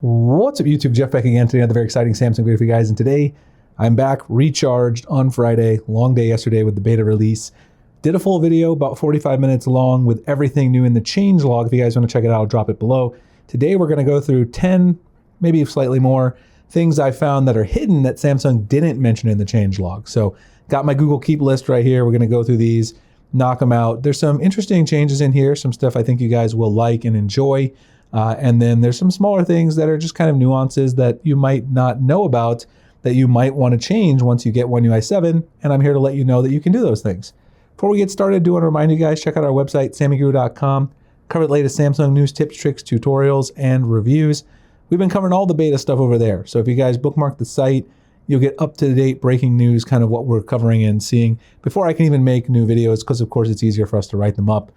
What's up YouTube, Jeff back again today. Another very exciting Samsung video for you guys, and today I'm back recharged on Friday. Long day yesterday with the beta release. Did a full video about 45 minutes long with everything new in the changelog. If you guys want to check it out, I'll drop it below. Today we're going to go through 10, maybe slightly more, things I found that are hidden that Samsung didn't mention in the changelog. So got my Google Keep list right here. We're going to go through these, knock them out. There's some interesting changes in here, some stuff I think you guys will like and enjoy. And then there's some smaller things that are just kind of nuances that you might not know about that you might want to change once you get One UI 7. And I'm here to let you know that you can do those things. Before we get started, I do want to remind you guys, check out our website, sammyguru.com. Cover the latest Samsung news, tips, tricks, tutorials, and reviews. We've been covering all the beta stuff over there. So if you guys bookmark the site, you'll get up-to-date breaking news, kind of what we're covering and seeing before I can even make new videos, because of course it's easier for us to write them up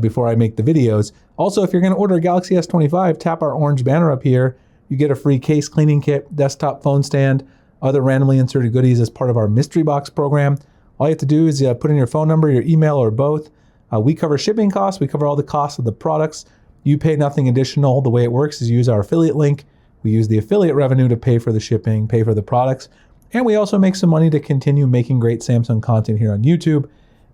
before I make the videos. Also, if you're going to order a Galaxy S25, tap our orange banner up here. You get a free case cleaning kit, desktop phone stand, other randomly inserted goodies as part of our mystery box program. All you have to do is put in your phone number, your email, or both. We cover shipping costs. We cover all the costs of the products. You pay nothing additional. The way it works is you use our affiliate link. We use the affiliate revenue to pay for the shipping, pay for the products. And we also make some money to continue making great Samsung content here on YouTube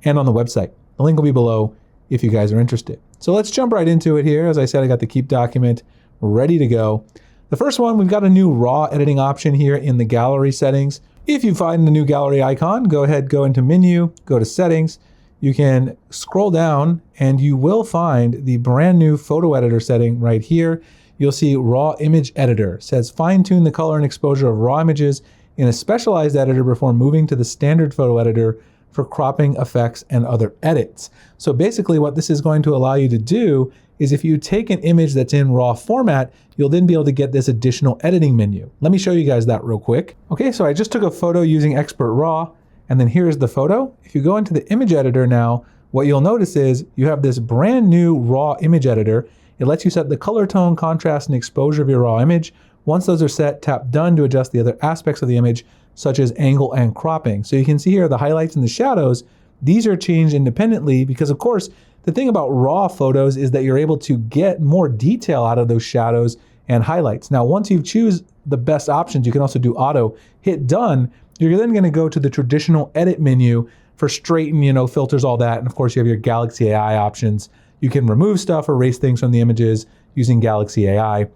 and on the website. The link will be below if you guys are interested. So let's jump right into it here. As I said, I got the Keep document ready to go. The first one, we've got a new RAW editing option here in the gallery settings. If you find the new gallery icon, go ahead, go into menu, go to settings. You can scroll down and you will find the brand new photo editor setting right here. You'll see RAW image editor. It says fine tune the color and exposure of RAW images in a specialized editor before moving to the standard photo editor for cropping, effects, and other edits. So basically what this is going to allow you to do is if you take an image that's in RAW format, you'll then be able to get this additional editing menu. Let me show you guys that real quick. Okay, so I just took a photo using Expert RAW, and then here's the photo. If you go into the image editor now, what you'll notice is you have this brand new RAW image editor. It lets you set the color tone, contrast, and exposure of your RAW image. Once those are set, tap done to adjust the other aspects of the image, such as angle and cropping. So you can see here the highlights and the shadows. These are changed independently because, of course, the thing about RAW photos is that you're able to get more detail out of those shadows and highlights. Now, once you choose the best options, you can also do auto, hit done. You're then going to go to the traditional edit menu for straighten, filters, all that. And of course, you have your Galaxy AI options. You can remove stuff or erase things from the images using Galaxy AI.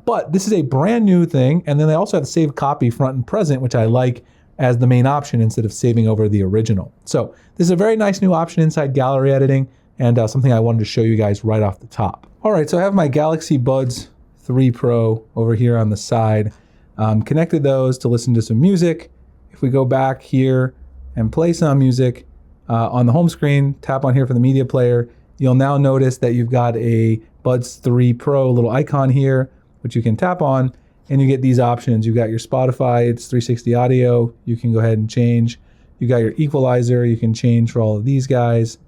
But this is a brand new thing. And then they also have save copy front and present, which I like as the main option instead of saving over the original. So this is a very nice new option inside gallery editing and something I wanted to show you guys right off the top. All right, so I have my Galaxy Buds 3 Pro over here on the side. Connected those to listen to some music. If we go back here and play some music on the home screen, tap on here for the media player, you'll now notice that you've got a Buds 3 Pro little icon here, which you can tap on, and you get these options. You've got your Spotify, it's 360 audio, you can go ahead and change. You got your equalizer, you can change for all of these guys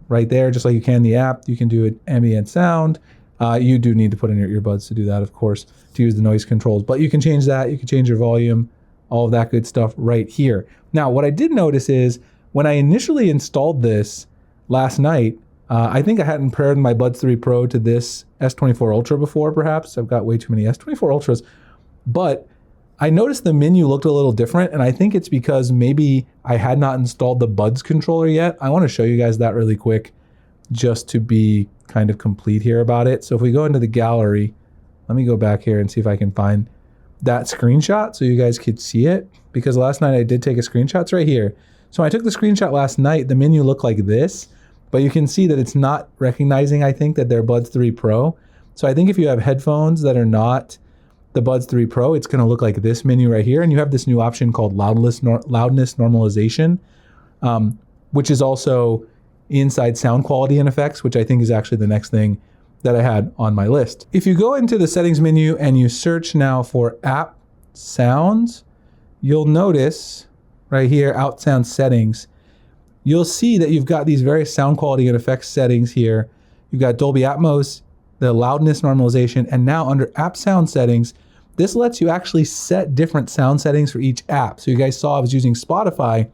right there, just like you can in the app. You can do an ambient sound. You do need to put in your earbuds to do that, of course, to use the noise controls, but you can change that, you can change your volume, all of that good stuff right here. Now, what I did notice is when I initially installed this last night, I think I hadn't paired my Buds 3 Pro to this S24 Ultra before, perhaps. I've got way too many S24 Ultras. But I noticed the menu looked a little different, and I think it's because maybe I had not installed the Buds controller yet. I want to show you guys that really quick just to be kind of complete here about it. So if we go into the gallery, let me go back here and see if I can find that screenshot so you guys could see it, because last night I did take a screenshot. It's right here. So when I took the screenshot last night, the menu looked like this. But you can see that it's not recognizing, I think, that they're Buds 3 Pro. So I think if you have headphones that are not the Buds 3 Pro, it's going to look like this menu right here. And you have this new option called loudness normalization, which is also inside sound quality and effects, which I think is actually the next thing that I had on my list. If you go into the settings menu and you search now for app sounds, you'll notice right here, out sound settings, you'll see that you've got these various sound quality and effects settings here. You've got Dolby Atmos, the loudness normalization, and now under app sound settings, this lets you actually set different sound settings for each app. So you guys saw I was using Spotify.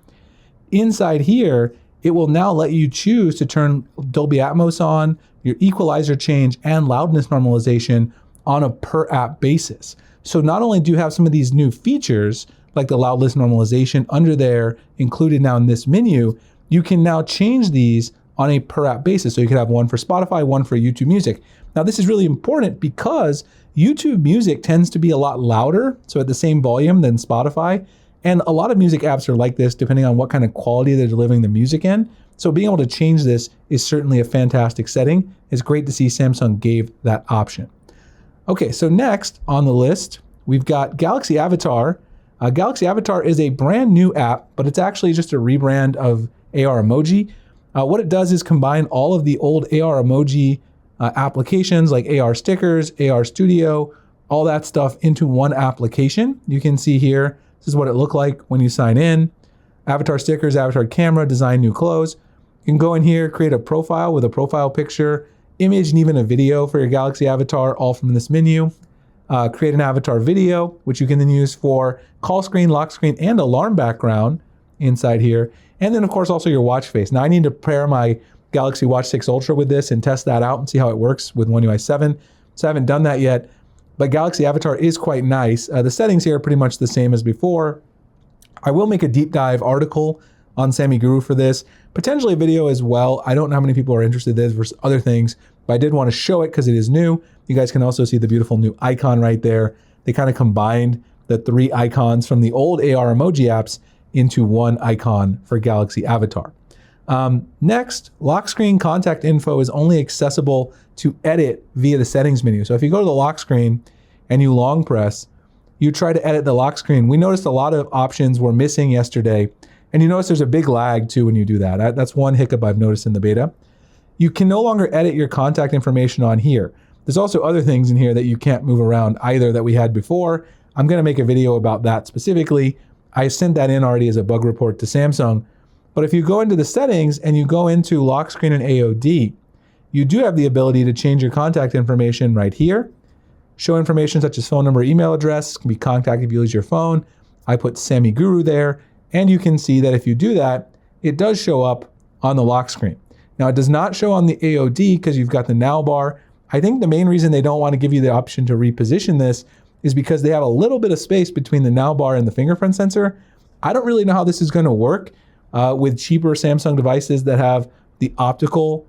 Inside here, it will now let you choose to turn Dolby Atmos on, your equalizer change, and loudness normalization on a per app basis. So not only do you have some of these new features, like the loud list normalization under there included now in this menu, you can now change these on a per app basis. So you could have one for Spotify, one for YouTube Music. Now this is really important because YouTube Music tends to be a lot louder, so at the same volume than Spotify. And a lot of music apps are like this depending on what kind of quality they're delivering the music in. So being able to change this is certainly a fantastic setting. It's great to see Samsung gave that option. Okay, so next on the list, we've got Galaxy Avatar. Galaxy Avatar is a brand new app, but it's actually just a rebrand of AR Emoji. What it does is combine all of the old AR Emoji applications like AR Stickers, AR Studio, all that stuff into one application. You can see here, this is what it looked like when you sign in. Avatar stickers, avatar camera, design new clothes. You can go in here, create a profile with a profile picture, image, and even a video for your Galaxy Avatar, all from this menu. Create an avatar video, which you can then use for call screen, lock screen, and alarm background inside here. And then of course also your watch face. Now I need to pair my Galaxy Watch 6 Ultra with this and test that out and see how it works with One UI 7. So I haven't done that yet, but Galaxy Avatar is quite nice. The settings here are pretty much the same as before. I will make a deep dive article on Sammy Guru for this, potentially a video as well. I don't know how many people are interested in this versus other things, but I did want to show it because it is new. You guys can also see the beautiful new icon right there. They kind of combined the 3 icons from the old AR emoji apps into one icon for Galaxy Avatar. Next, lock screen contact info is only accessible to edit via the settings menu. So if you go to the lock screen and you long press, you try to edit the lock screen. We noticed a lot of options were missing yesterday. And you notice there's a big lag too when you do that. That's one hiccup I've noticed in the beta. You can no longer edit your contact information on here. There's also other things in here that you can't move around either that we had before. I'm gonna make a video about that specifically. I sent that in already as a bug report to Samsung. But if you go into the settings and you go into lock screen and AOD, you do have the ability to change your contact information right here. Show information such as phone number, email address, can be contacted if you lose your phone. I put Sammy Guru there, and you can see that if you do that, it does show up on the lock screen. Now it does not show on the AOD because you've got the now bar. I think the main reason they don't want to give you the option to reposition this is because they have a little bit of space between the now bar and the fingerprint sensor. I don't really know how this is going to work with cheaper Samsung devices that have the optical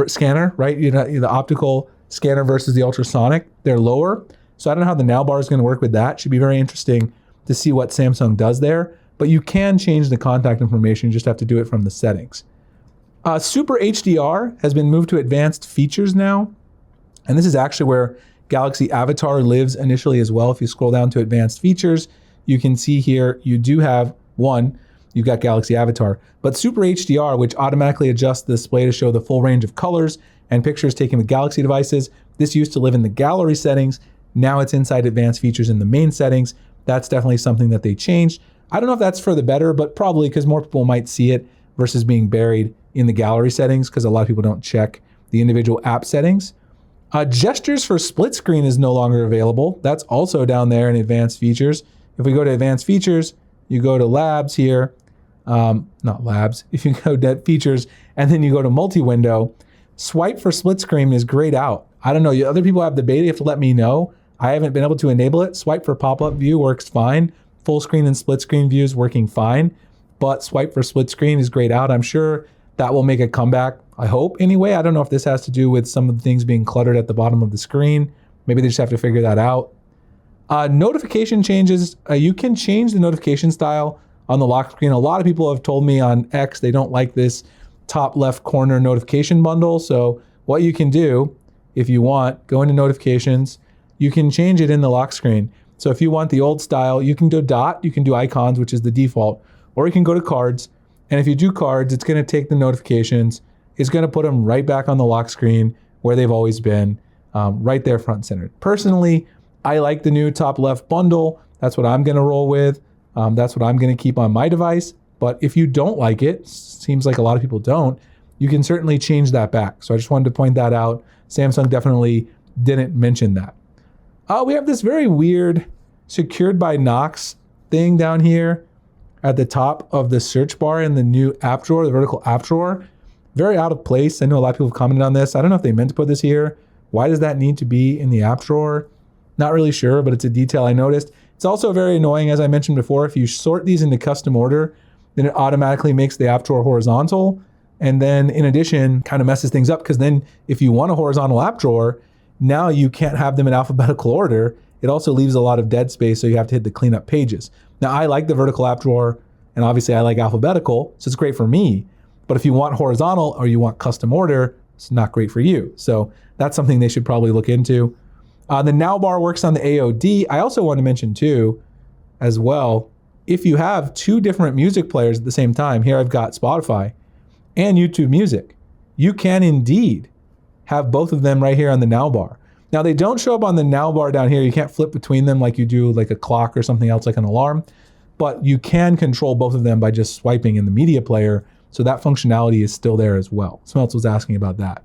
scanner, right? You know, the optical scanner versus the ultrasonic, they're lower. So I don't know how the now bar is going to work with that. Should be very interesting to see what Samsung does there. But you can change the contact information, you just have to do it from the settings. Super HDR has been moved to advanced features now. And this is actually where Galaxy Avatar lives initially as well. If you scroll down to advanced features, you can see here, you do have one, you've got Galaxy Avatar, but Super HDR, which automatically adjusts the display to show the full range of colors and pictures taken with Galaxy devices. This used to live in the gallery settings. Now it's inside advanced features in the main settings. That's definitely something that they changed. I don't know if that's for the better, but probably because more people might see it versus being buried in the gallery settings because a lot of people don't check the individual app settings. Gestures for split screen is no longer available. That's also down there in advanced features. If we go to advanced features, you go to labs here, not labs, if you go to features and then you go to multi-window, swipe for split screen is grayed out. I don't know, other people have the beta, you have to let me know. I haven't been able to enable it. Swipe for pop-up view works fine. Full screen and split screen views working fine, but swipe for split screen is grayed out. I'm sure that will make a comeback, I hope anyway. I don't know if this has to do with some of the things being cluttered at the bottom of the screen. Maybe they just have to figure that out. Notification changes, you can change the notification style on the lock screen. A lot of people have told me on X they don't like this top left corner notification bundle. So what you can do, if you want, go into notifications, you can change it in the lock screen. So if you want the old style, you can do dot, you can do icons, which is the default, or you can go to cards. And if you do cards, it's gonna take the notifications, it's gonna put them right back on the lock screen where they've always been, right there front centered. Personally, I like the new top left bundle. That's what I'm gonna roll with. That's what I'm gonna keep on my device. But if you don't like it, seems like a lot of people don't, you can certainly change that back. So I just wanted to point that out. Samsung definitely didn't mention that. We have this very weird secured by Knox thing down here at the top of the search bar in the new app drawer, the vertical app drawer. Very out of place. I know a lot of people have commented on this. I don't know if they meant to put this here, Why does that need to be in the app drawer? Not really sure, but it's a detail I noticed. It's also very annoying, as I mentioned before, if you sort these into custom order, then it automatically makes the app drawer horizontal. And then in addition, kind of messes things up, because then if you want a horizontal app drawer, now you can't have them in alphabetical order. It also leaves a lot of dead space, so you have to hit the clean up pages. Now I like the vertical app drawer, and obviously I like alphabetical, so it's great for me. But if you want horizontal or you want custom order, it's not great for you. So that's something they should probably look into. The now bar works on the AOD. I also want to mention too, as well, if you have two different music players at the same time, here I've got Spotify and YouTube Music, you can indeed have both of them right here on the now bar. Now they don't show up on the now bar down here. You can't flip between them like you do like a clock or something else like an alarm, but you can control both of them by just swiping in the media player. So that functionality is still there as well. Someone else was asking about that.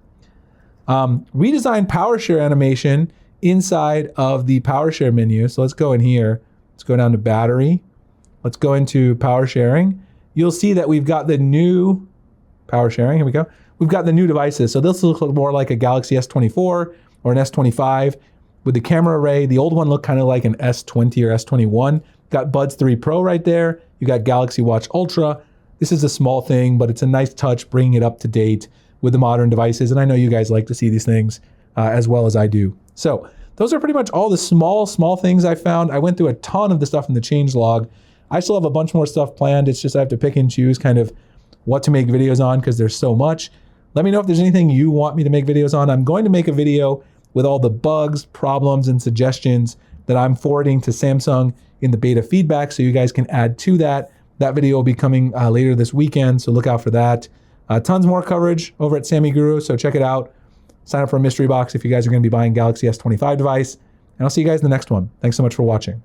Redesigned Powershare animation inside of the Powershare menu. So let's go in here. Let's go down to battery. Let's go into power sharing. You'll see that we've got the new power sharing. Here we go. We've got the new devices. So this looks more like a Galaxy S24 or an S25 with the camera array. The old one looked kind of like an S20 or S21. Got Buds 3 Pro right there. You got Galaxy Watch Ultra. This is a small thing, but it's a nice touch bringing it up to date with the modern devices. And I know you guys like to see these things as well as I do. So those are pretty much all the small things I found. I went through a ton of the stuff in the changelog. I still have a bunch more stuff planned. It's just I have to pick and choose kind of what to make videos on because there's so much. Let me know if there's anything you want me to make videos on. I'm going to make a video with all the bugs, problems, and suggestions that I'm forwarding to Samsung in the beta feedback, so you guys can add to that. That video will be coming later this weekend, so look out for that. Tons more coverage over at Sammy Guru, so check it out. Sign up for a mystery box if you guys are going to be buying Galaxy S25 device, and I'll see you guys in the next one. Thanks so much for watching.